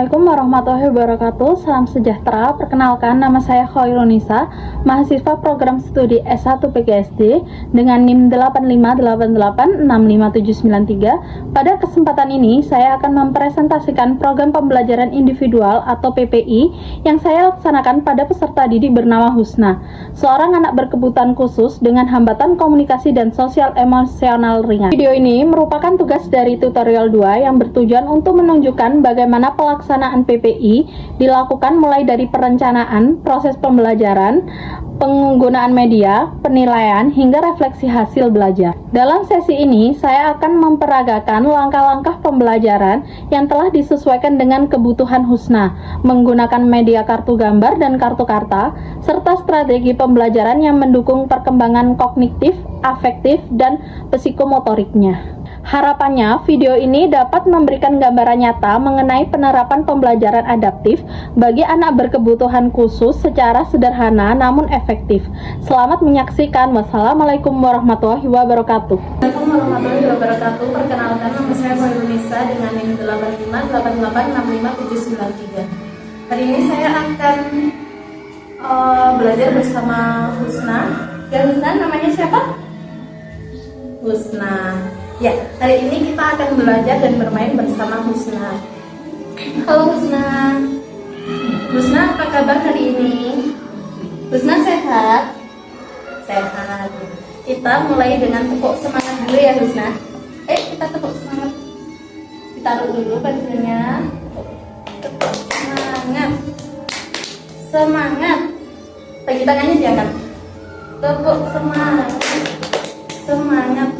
Assalamualaikum warahmatullahi wabarakatuh. Salam sejahtera. Perkenalkan, nama saya Khoirunisa, mahasiswa program studi S1 PGSD dengan NIM 858865793. Pada kesempatan ini, saya akan mempresentasikan program pembelajaran individual atau PPI yang saya laksanakan pada peserta didik bernama Husna, seorang anak berkebutuhan khusus dengan hambatan komunikasi dan sosial emosional ringan. Video ini merupakan tugas dari tutorial 2 yang bertujuan untuk menunjukkan bagaimana pelaksanaan PPI dilakukan mulai dari perencanaan, proses pembelajaran, penggunaan media, penilaian, hingga refleksi hasil belajar. Dalam sesi ini, saya akan memperagakan langkah-langkah pembelajaran yang telah disesuaikan dengan kebutuhan Husna, menggunakan media kartu gambar dan kartu karta, serta strategi pembelajaran yang mendukung perkembangan kognitif, afektif, dan psikomotoriknya. Harapannya, video ini dapat memberikan gambaran nyata mengenai penerapan pembelajaran adaptif bagi anak berkebutuhan khusus secara sederhana namun efektif. Selamat menyaksikan. Wassalamualaikum warahmatullahi wabarakatuh. Assalamualaikum warahmatullahi wabarakatuh. Perkenalkan, nama saya Khoirunisa dengan NIM 858865793. Hari ini saya akan belajar bersama Husna. Ya, Husna, namanya siapa? Husna. Ya, hari ini kita akan belajar dan bermain bersama Husna. Halo Husna. Husna, apa kabar hari ini? Husna sehat? Sehat. Kita mulai dengan tepuk semangat dulu ya Husna. Kita tepuk semangat. Ditaruh dulu pensilnya. Tepuk semangat. Semangat. Bagi tangannya diangkat. Tepuk semangat. Semangat.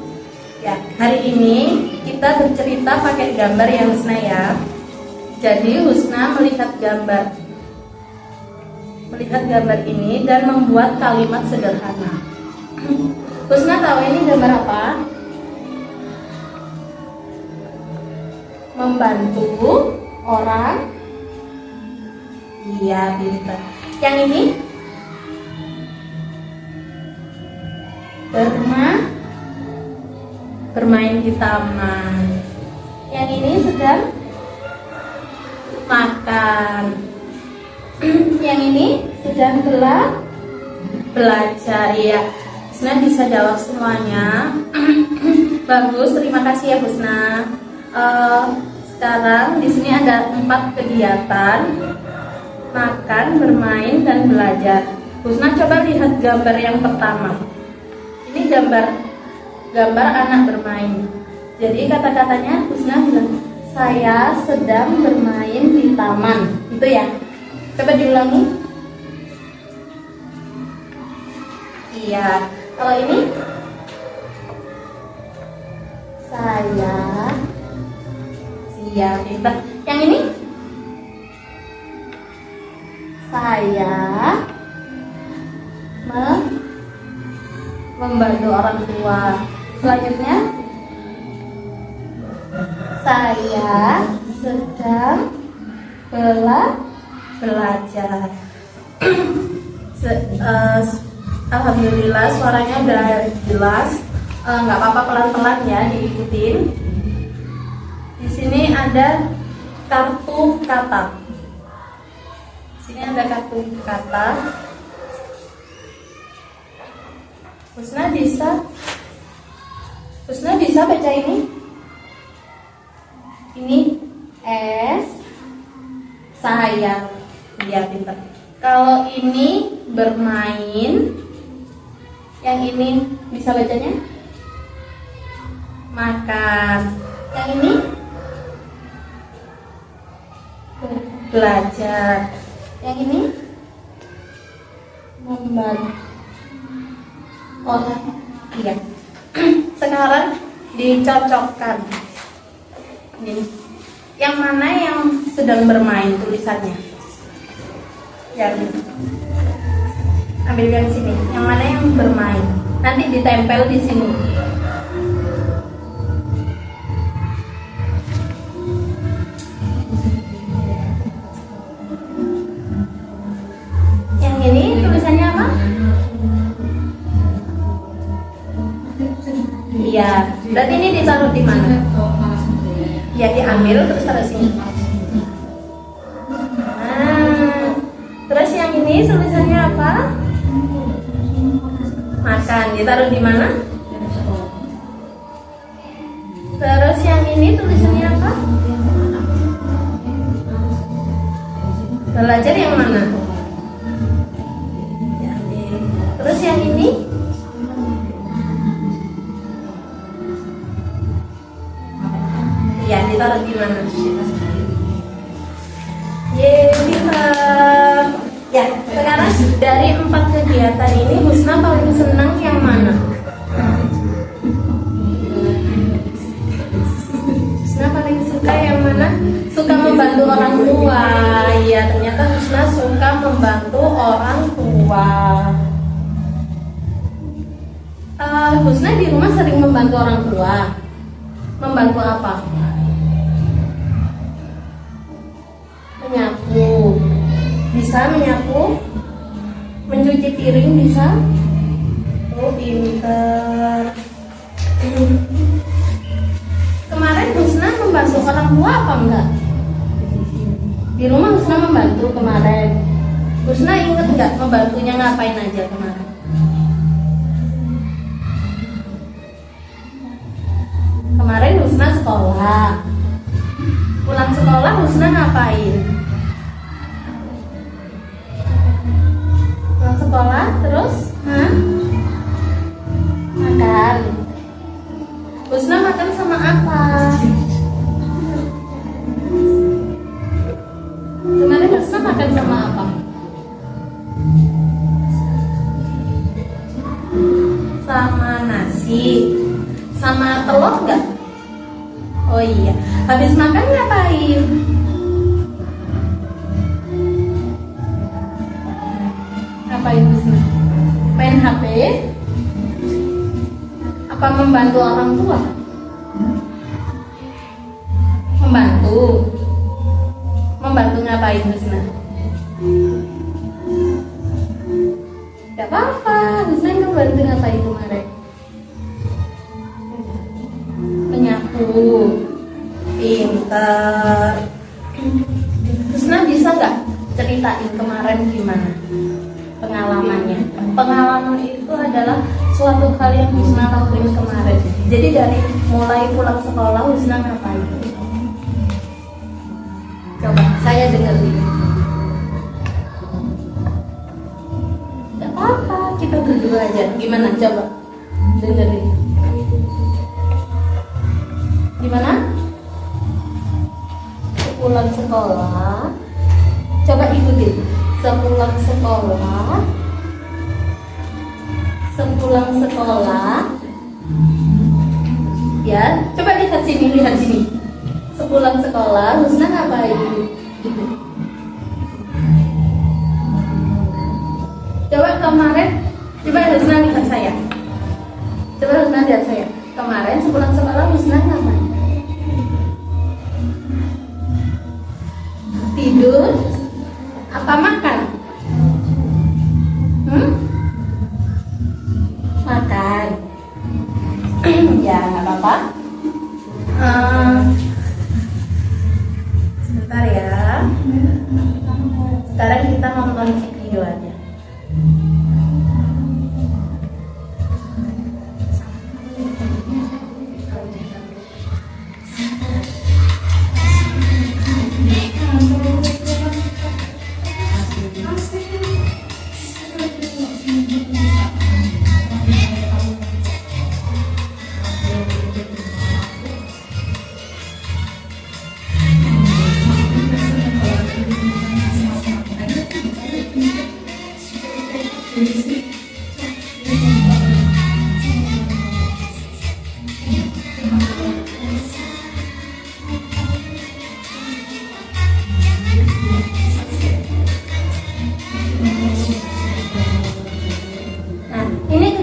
Ya, hari ini kita bercerita pakai gambar ya Husna ya. Jadi Husna melihat gambar ini dan membuat kalimat sederhana. Husna tahu ini gambar apa? Membantu orang. Iya, pintar. Yang ini? Bermain di taman. Yang ini sedang makan. Yang ini sedang belajar ya. Husna bisa jawab semuanya. Bagus, terima kasih ya Husna. Sekarang di sini ada 4 kegiatan: makan, bermain, dan belajar. Husna coba lihat gambar yang pertama. Ini gambar anak bermain. Jadi kata-katanya Husna bilang, saya sedang bermain di taman. Itu ya. Coba diulangi. Iya. Kalau ini, saya siap. Yang ini, saya membantu orang tua. Selanjutnya, saya sedang belajar. Alhamdulillah suaranya udah jelas. Nggak apa-apa, pelan-pelan ya diikutin. Di sini ada kartu kata. Husna bisa baca ini? Ini S, saya. Iya, pintar. Kalau ini bermain, yang ini bisa bacanya? Makan. Yang ini belajar. Yang ini membantu. Oh, iya. Sekarang dicocokkan. Ini. Yang mana yang sedang bermain tulisannya? Yang ambil yang sini. Yang mana yang bermain? Nanti ditempel di sini. Yang ini tulisannya apa? Iya. Berarti ini ditaruh di mana? Ya, diambil terus taruh sini. apa? Makan. Ditaruh di mana? Terus yang ini tulisannya apa? Belajar yang mana? Terus yang ini? Ya, ditaruh di mana? Pintar. Ya, sekarang dari 4 kegiatan ini Husna paling senang yang mana? Husna paling suka yang mana? Suka membantu orang tua. Iya, ternyata Husna suka membantu orang tua. Husna di rumah sering membantu orang tua. Membantu apa? Menyapu. Bisa menyapu? Mencuci piring bisa? Oh, pinter. Kemarin Husna membantu orang tua apa enggak? Di rumah Husna membantu kemarin. Husna inget enggak membantunya ngapain aja kemarin? Kemarin Husna sekolah. Pulang sekolah Husna ngapain? Pulang sekolah terus makan. Husna makan sama apa? Kemarin Husna makan sama apa? Sama nasi. Sama telur enggak? Oh iya. Habis makan ngapain? Ngapain Husna? Main HP? Apa membantu orang tua? Membantu. Membantu ngapain Husna? Gak apa-apa. Husna membantu ngapain kemarin? Menyapu. Pinter. Husna bisa nggak ceritain kemarin gimana pengalamannya? Pengalaman itu adalah suatu hal yang Husna lakuin kemarin. Jadi dari mulai pulang sekolah Husna ngapain? Coba saya dengerin. Gak apa-apa, kita berdua aja. Gimana? Coba dengerin. Gimana? Sepulang sekolah, coba ikutin. Sepulang sekolah, ya. Coba lihat sini. Sepulang sekolah, Husna ngapain? Gitu. Coba kemarin, coba Husna lihat saya. Kemarin sepulang sekolah Husna ngapain? Tidur apa makan? Makan. Ya, nggak apa-apa. Sebentar ya. Sekarang kita nonton video aja.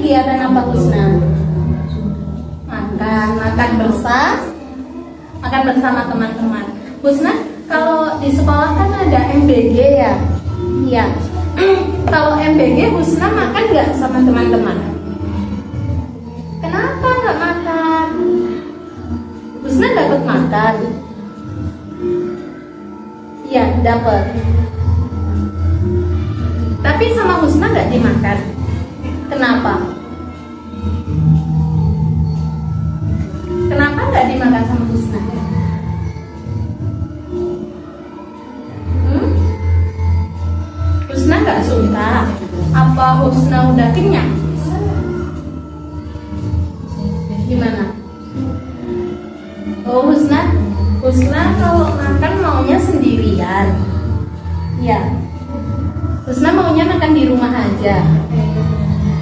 Kegiatan apa Husna? Makan bersama teman-teman. Husna, kalau di sekolah kan ada MBG ya? Iya. Kalau MBG Husna makan nggak sama teman-teman? Kenapa nggak makan? Husna dapat makan? Iya, dapat. Tapi sama Husna nggak dimakan. Kenapa? Kenapa nggak dimakan sama Husna? Husna nggak suka. Apa Husna udah kenyang? Gimana? Oh, Husna kalau makan maunya sendirian. Iya. Husna maunya makan di rumah aja.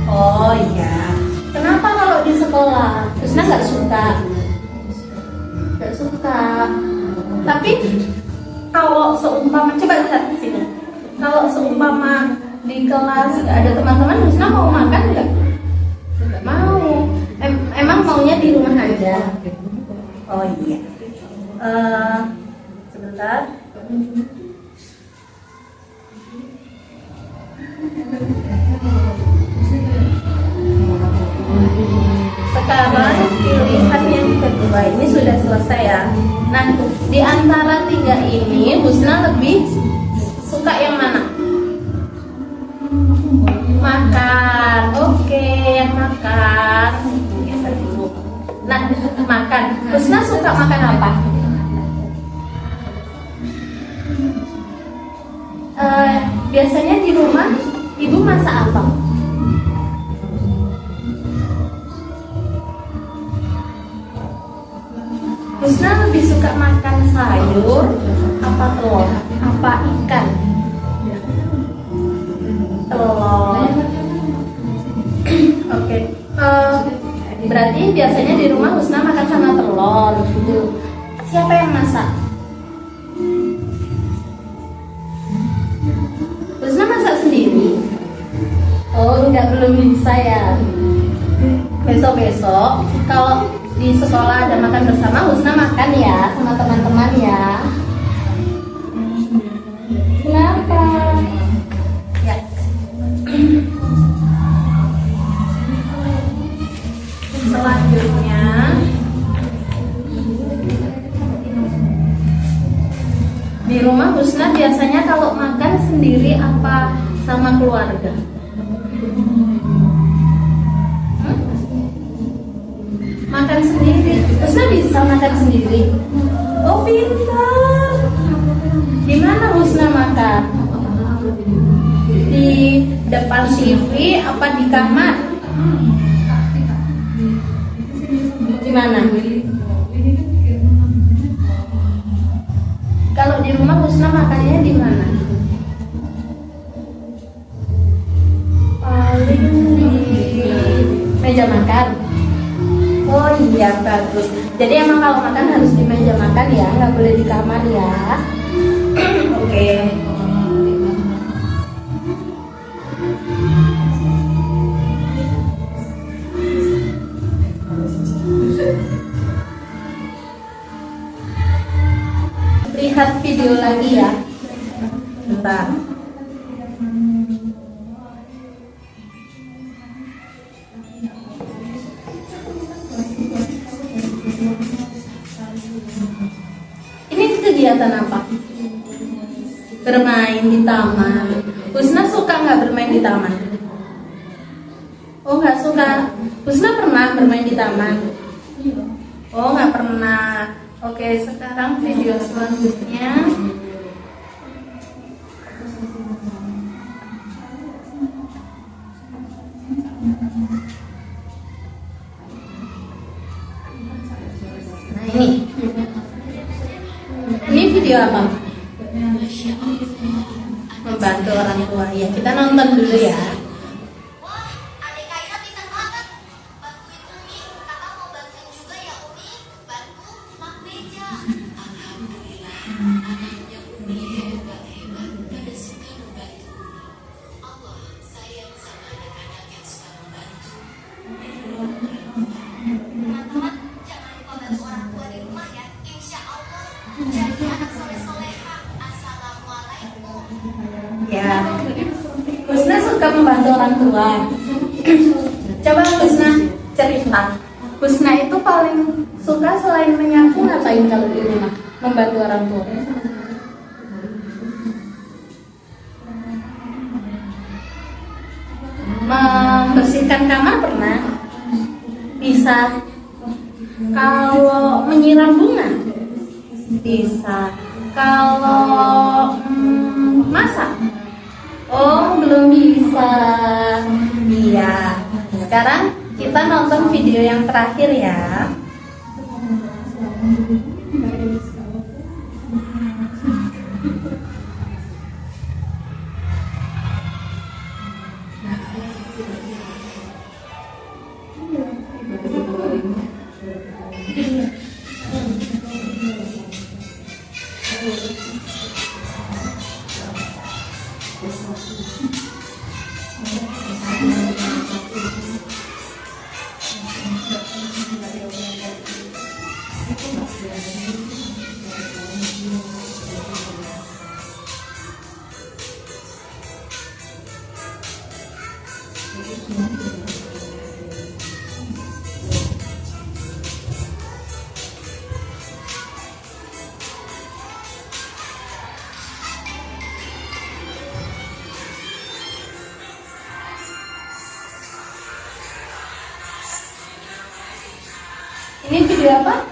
Oh iya. Kenapa kalau di sekolah? Husna nggak suka. Nggak suka. Tapi kalau seumpama, coba lihat di sini. Kalau seumpama di kelas nggak ada teman-teman, Husna mau makan nggak? Nggak mau. Emang maunya di rumah aja. Oh iya. Sebentar. Sekarang pilihan yang kedua ini sudah selesai ya. Nah, di antara tiga ini Husna lebih suka yang mana? Makan. Oke, yang makan. Biasa dulu. Nah, makan. Husna suka makan apa? Biasanya di rumah ibu masak apa? Husna lebih suka makan sayur apa telur? Apa ikan? Telur. Oke. Berarti biasanya di rumah Husna makan sama telur gitu. Siapa yang masak? Husna masak sendiri. Oh, belum bisa ya. Besok kalau di sekolah ada makan bersama, Husna makan ya sama teman-teman ya. Kenapa? Ya. Selanjutnya di rumah Husna biasanya kalau makan sendiri apa sama keluarga? Makan sendiri. Husna bisa makan sendiri. Oh, pintar. Di mana Husna makan? Di depan TV apa di kamar? Di mana? Kalau di rumah Husna makannya di mana? Paling di meja makan. Oh iya, bagus. Jadi emang kalau makan harus di meja makan ya, nggak boleh di kamar ya. Oke. Lihat video lagi ya. Bentar. Ini kegiatan apa? Bermain di taman. Husna suka nggak bermain di taman? Oh, nggak suka. Husna pernah bermain di taman? Oh, nggak pernah. Oke, sekarang video selanjutnya. Nah, ini video apa? Membantu orang tua. Ya, kita nonton dulu ya. Ya, Husna suka membantu orang tua. Coba Husna cerita. Husna itu paling suka selain menyapu ngapain kalau di rumah? Membantu orang tua. membersihkan kamar pernah? Bisa. Kalau menyiram bunga? Bisa. Kalau masak? Oh, belum bisa. Iya. Sekarang kita nonton video yang terakhir ya. Ini video apa?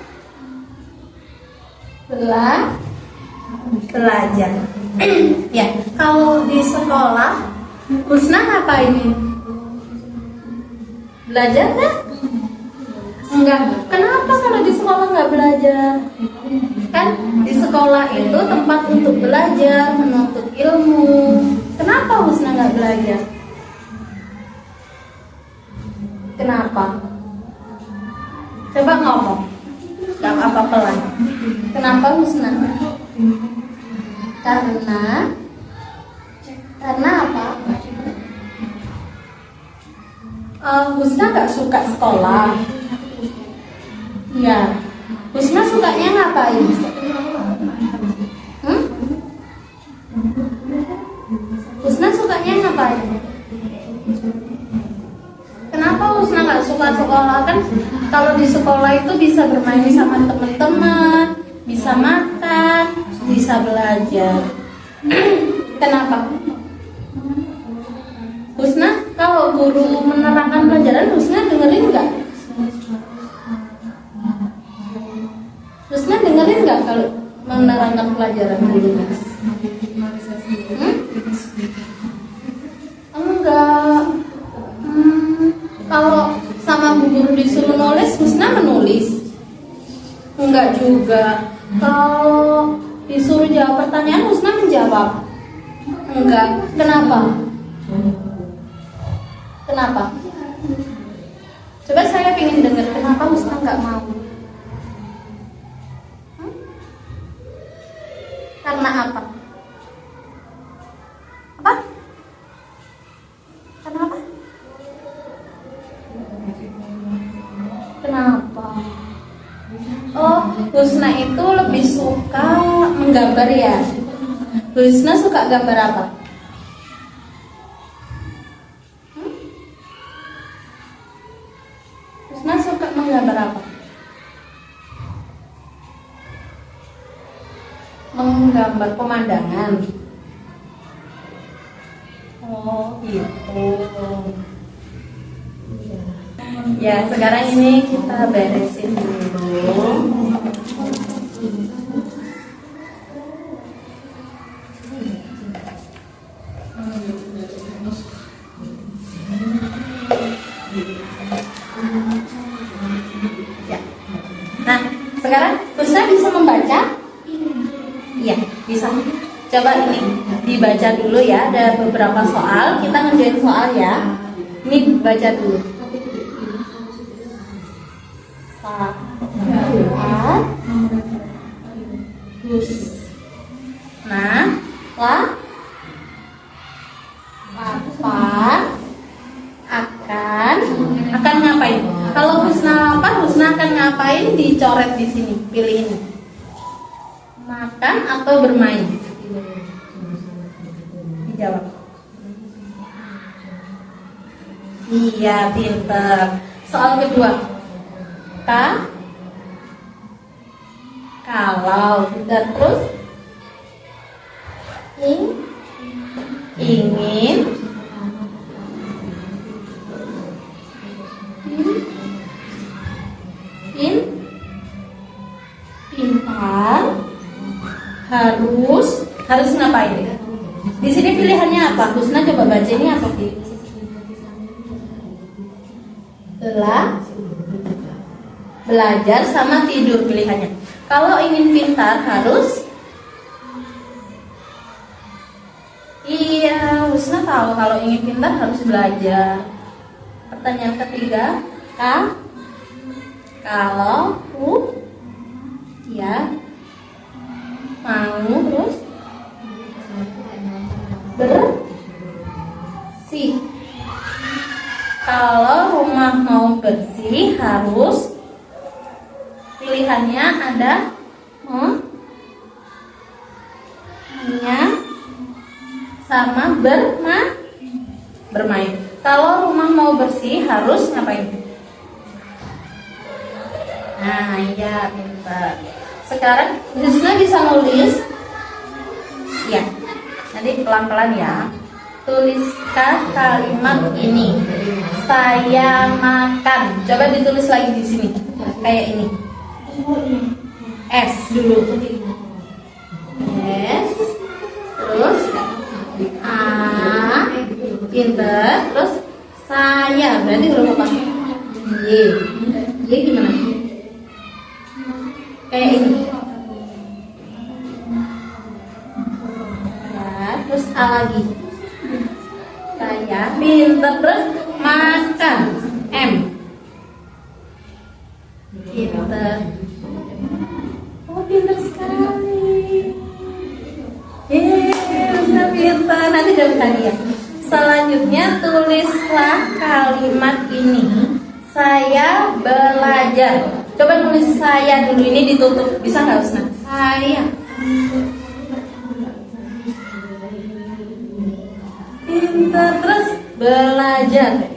Belajar. Ya, kalau di sekolah Husna ngapain ini? Belajar kan? Enggak. Kenapa kalau di sekolah nggak belajar? Kan di sekolah itu tempat untuk belajar, menuntut ilmu. Kenapa Husna nggak belajar? Kenapa? Coba ngomong. Gak apa-apa pelan. Kenapa Husna? Karena apa? Husna gak suka sekolah. Ya. Husna sukanya ngapain? Husna sukanya ngapain? Kenapa Husna gak suka sekolah? Kan kalau di sekolah itu bisa bermain sama teman-teman, bisa makan, bisa belajar. Kenapa? Husna, kalau guru menerangkan pelajaran, Husna dengerin nggak? Husna dengerin nggak kalau menerangkan pelajaran gurunya? Enggak. Kalau sama bu guru disuruh nulis, Husna menulis? Enggak juga. Kalau disuruh jawab pertanyaan, Husna menjawab? Enggak. Kenapa? Kenapa? Coba saya ingin dengar kenapa Husna nggak mau. Karena apa? Apa? Kenapa? Kenapa? Oh, Husna itu lebih suka menggambar ya. Husna suka gambar apa? Husna suka menggambar apa? Menggambar pemandangan. Oh, gitu. Ya, sekarang ini kita beresin dulu. Ya. Nah, sekarang Husna bisa membaca? Iya, bisa. Coba ini dibaca dulu ya. Ada beberapa soal. Kita ngerjain soal ya. Ini baca dulu. Husna akan ngapain? Kalau Husna lapar, Husna akan ngapain? Dicoret di sini, pilih ini. Makan atau bermain? Dijawab. Iya, pinter. Soal kedua. Kalau dan terus ingin harus ngapain? Di sini pilihannya apa? Husna coba baca ini apa? Belajar sama tidur pilihannya. Kalau ingin pintar harus. Iya, Husna tahu kalau ingin pintar harus belajar. Pertanyaan ketiga, kalau ya mau terus bersih. Kalau rumah mau bersih harus pilihannya ada sama bermain. Kalau rumah mau bersih harus ngapain? Nah, iya, pintar. Sekarang Husna bisa nulis. Ya, nanti pelan-pelan ya. Tuliskan kalimat ini. Saya makan. Coba ditulis lagi di sini. Kayak ini. S dulu. S. Terus A. Pintar. Terus saya. Berarti huruf apa? Y. Y gimana? Kayak ini. Ya, terus A lagi. Saya pintar. Terus makan. M. Pintar. Oh, pintar sekali. Sudah pintar. Nanti dapat hadiah. Selanjutnya tulislah kalimat ini. Saya belajar. Coba nulis saya dulu, ini ditutup. Bisa nggak, Husna? Saya. Pintar. Terus belajar.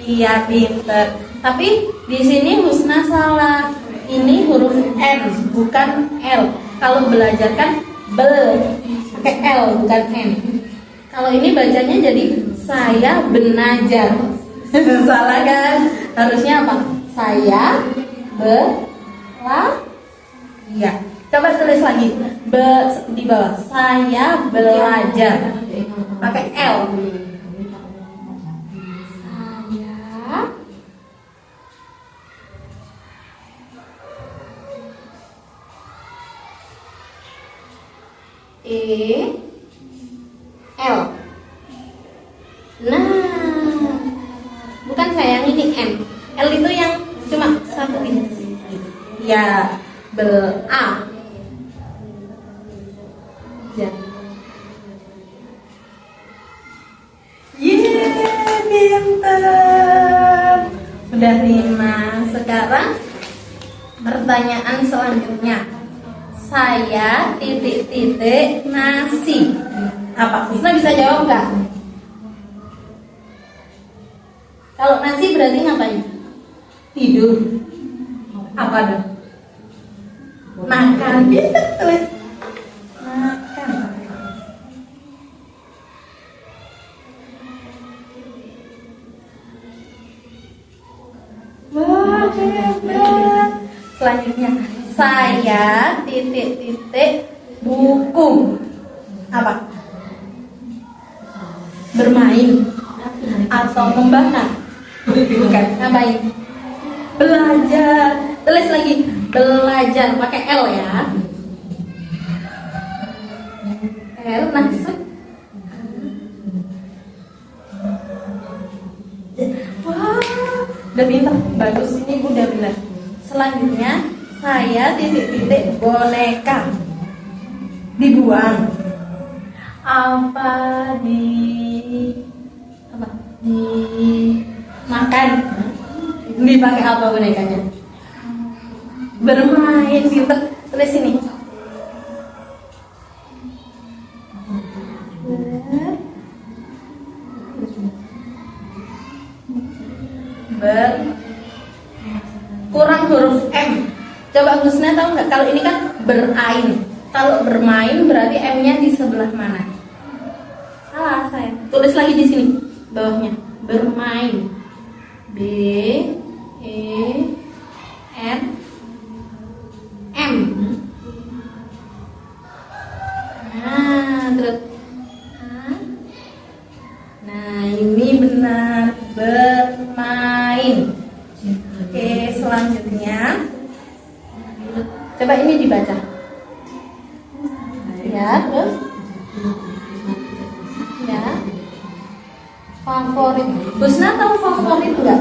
Iya, pintar. Tapi di sini Husna salah. Ini huruf N bukan L. Kalau belajar kan pakai L bukan N. Kalau ini bacanya jadi saya belajar. Salah kan? Harusnya apa? Saya ya. Coba tulis lagi di bawah. Saya belajar. Pakai L. L. Nah, bukan saya yang ini M. L itu yang cuma satu ini. Ya, A. Ya. Pintar. Udah 5. Sekarang pertanyaan selanjutnya. Saya titik-titik nasi. Apa? Husna bisa jawab nggak? Kalau nasi berarti ngapain? Tidur. Apa dong? Makan. Pintar tuh. Makan. Wah, hebat. Selanjutnya, saya titik-titik buku. Apa? Bermain atau membakar? Bukan. Ngapain? Belajar. Tulis lagi, belajar pakai L ya. L masuk. Wah, udah pintar, bagus, ini udah benar. Selanjutnya, saya titik-titik boneka. Dibuang. Apa dimakan? Dipakai apa bonekanya? Bermain. Pintar. Tulis ini. Kurang huruf M. Coba Husna tahu nggak? Kalau ini kan berain. Kalau bermain berarti M-nya di sebelah mana? Salah saya. Tulis lagi di sini bawahnya. Bermain. B E N M. Nah, terus nah, ini benar, bermain. Oke, selanjutnya coba ini dibaca. Ya, terus ya. Favorit. Husna tahu favorit enggak?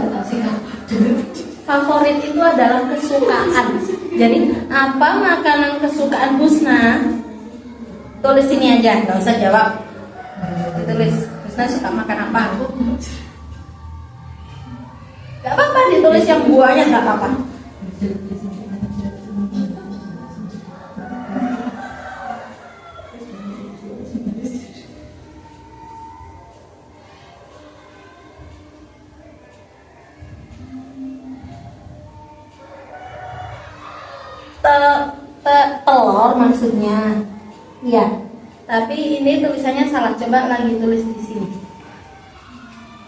Favorit itu adalah kesukaan. Jadi, apa makanan kesukaan Husna? Tulis ini aja, nggak usah jawab. Ditulis, Husna suka makan apa? Gak apa-apa, ditulis yang buahnya gak apa-apa. Telur maksudnya. Iya. Tapi ini tulisannya salah. Coba lagi tulis di sini.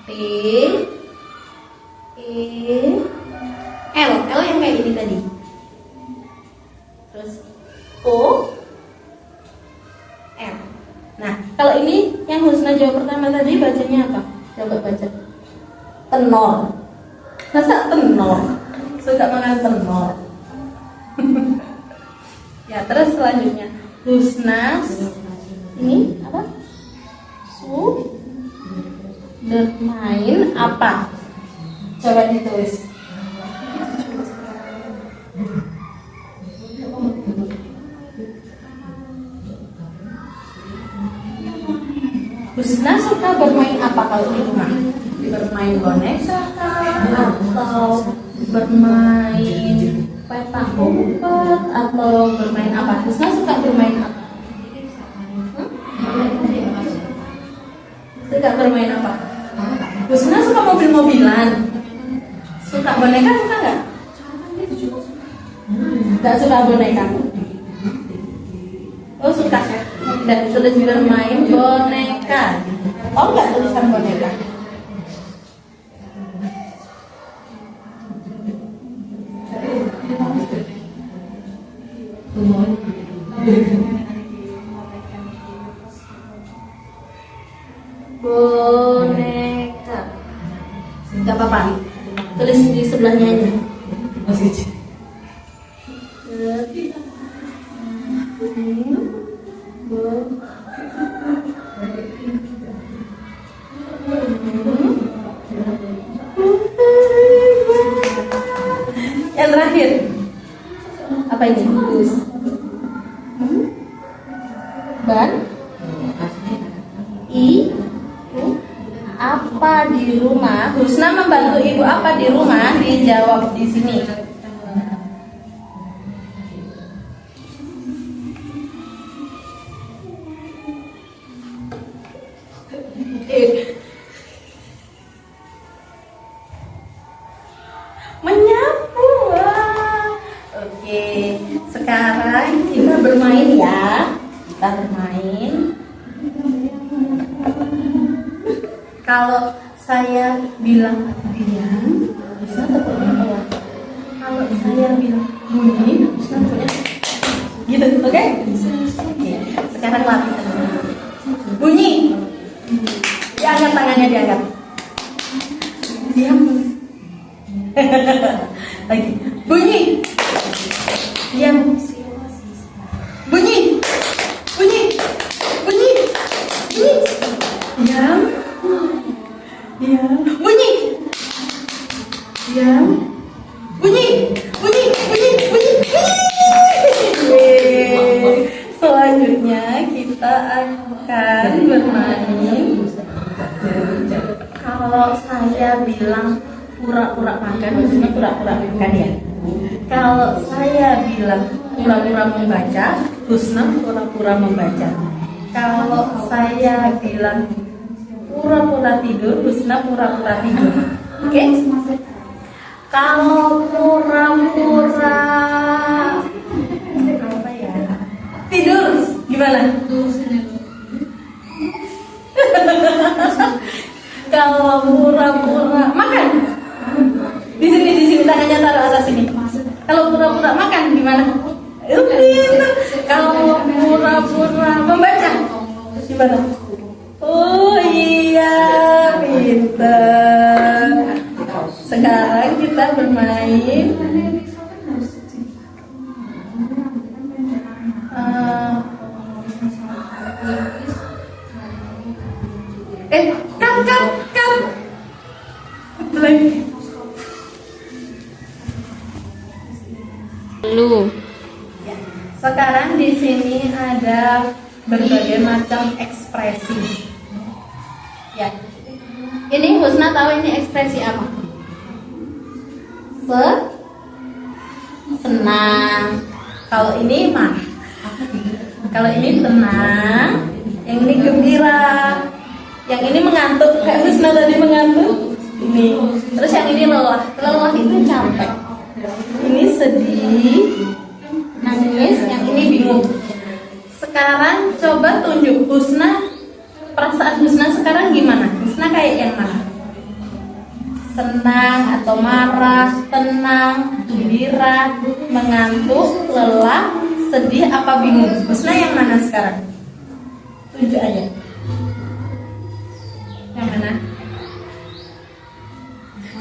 T E L yang kayak ini tadi. Terus O M. Nah, kalau ini yang Husna jawab pertama tadi bacanya apa? Coba baca. Tenor. Masa tenor? Suka makan tenor. Ya, terus selanjutnya Husna ini apa? Bermain apa? Coba ditulis. Husna suka bermain apa kalau di rumah? Bermain boneka atau bermain petak umpet atau bermain apa? Husna suka bermain apa? Suka bermain apa? Husna suka mobil-mobilan. Suka boneka, suka nggak? Nggak suka boneka. Oh, suka ya? Dan tulis bermain boneka. Oh, nggak tulisan boneka. Boneka. Gak apa-apa. Tulis di sebelahnya aja. Yang terakhir apa ini? Ban I apa di rumah? Husna membantu ibu apa di rumah? Dijawab di sini. Menyapu. Oke, sekarang kita bermain ya. Kita bermain. Kalau saya bilang diam, bisa tepuknya apa? Kalau saya bilang bunyi, bisa tepuknya gitu, oke? Sekarang latih bunyi. Diangkat tangannya, diangkat. Diam. Lagi. Bunyi. Diam. Bunyi. Bunyi. Bunyi. Bunyi. Diam. Diam. Bunyi. Diam. Bunyi. Bunyi. Bunyi. Bunyi. Selanjutnya kita akan bermain. Kalau saya bilang pura-pura makan, maksudnya pura-pura makan ya. Kalau saya bilang pura-pura membaca, Husna pura-pura membaca. Kalau saya bilang pura-pura tidur, Husna pura-pura tidur. Oke? Kalau pura-pura apa ya? Tidur, gimana? Kalau pura-pura makan, Gimana? Pintar. Kalau pura-pura membaca gimana? Oh iya, pintar. Sekarang kita bermain cut. Lagi. Lu. Sekarang di sini ada berbagai macam ekspresi. Ya. Ini Husna tahu ini ekspresi apa? Senang. Kalau ini marah. Kalau ini tenang. Yang ini gembira. Yang ini mengantuk. Kayak Husna tadi mengantuk. Ini. Terus yang ini lelah. Lelah itu capek. Ini sedih. Nangis. Yang ini bingung. Sekarang coba tunjuk Husna. Perasaan Husna sekarang gimana? Husna kayak yang mana? Senang atau marah, tenang, gembira, mengantuk, lelah, sedih, apa bingung? Husna yang mana sekarang? Tunjuk aja. Yang mana?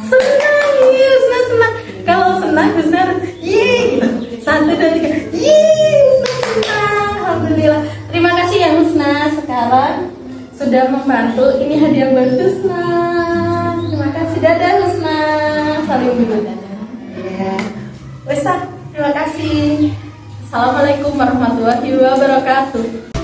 Senang, iya Husna senang. Kalau senang Husna harus yeay gitu. 1, 2, 3, yeay Husna senang. Alhamdulillah. Terima kasih ya Husna. Sekarang sudah membantu. Ini hadiah buat Husna. Terima kasih. Dadah Husna. Salim dulu. Ya. Terima kasih. Assalamualaikum warahmatullahi wabarakatuh.